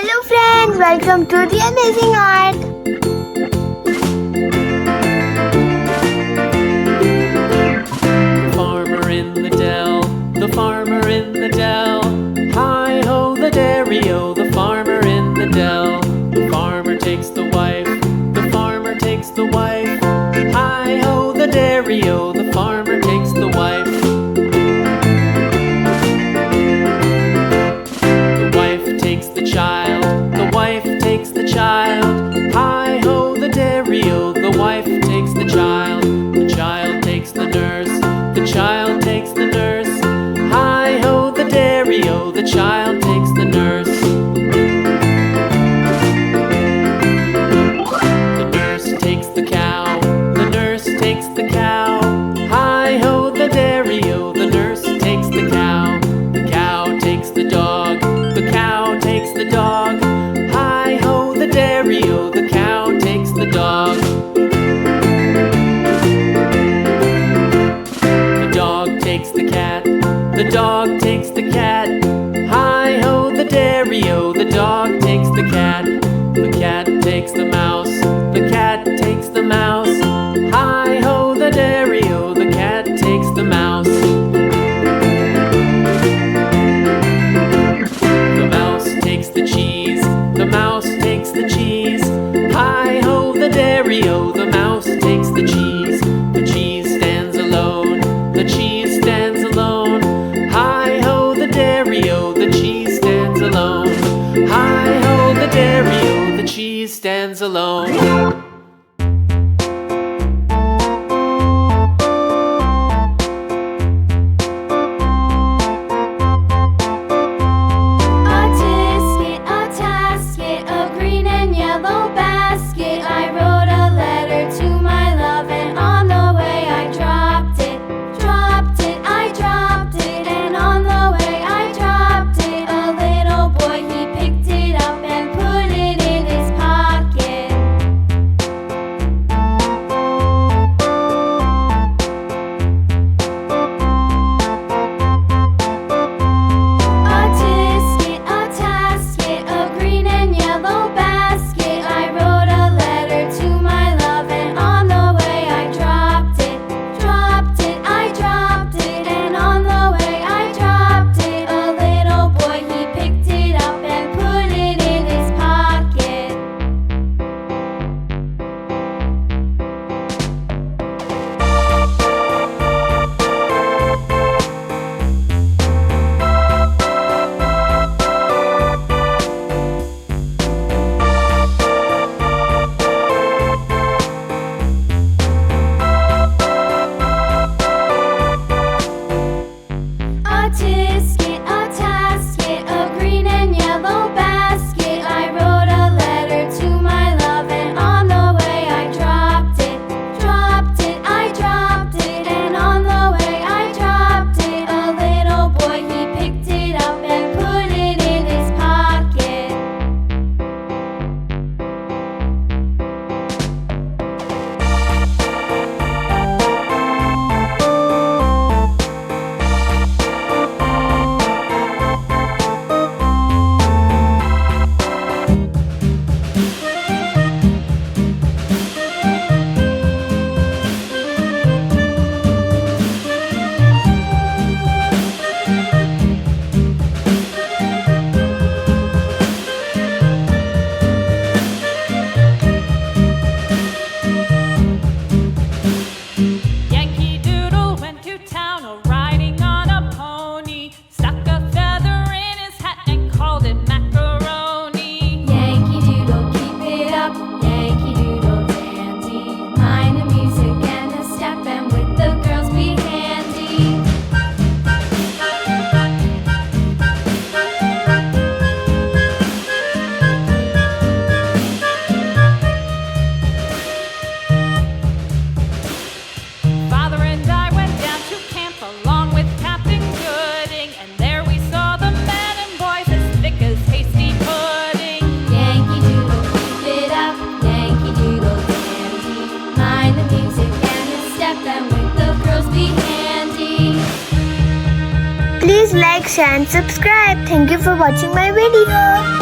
Hello friends, welcome to the amazing art. The farmer in the dell, the farmer in the dell. Hi-ho the dairy-o, the farmer in the dell. The farmer takes the wife, the farmer takes the wife. Hi-ho the dairy-o, the farmer takes the wife. The wife takes the child, the wife takes the child. Hi-ho the dairy-o, the wife takes the child. The child takes the nurse, the child takes the nurse. Hi-ho the dairy-o, the child takes the nurse. The nurse takes the cow, the nurse takes the cow. Hi-ho the dairy-o, the nurse takes the cow. The cow takes the dog, the cow takes the dog. Hi-ho the dairy-o, the cow takes the dog. The dog takes the cat, the dog takes the cat. Hi-ho the dairy-o, the dog takes the cat. The cat takes the mouse, the cat takes the mouse. Hi-ho the dairy-o, the cat takes the mouse. The mouse takes the cheese, the mouse takes the cheese. Hi-ho the dairy-o, the mouse takes the cheese. The cheese stands alone, the cheese stands alone. Hi-ho the dairy-o, the cheese stands alone. Hi-ho the dairy-o, the cheese stands alone. Please like, share and subscribe. Thank you for watching my video.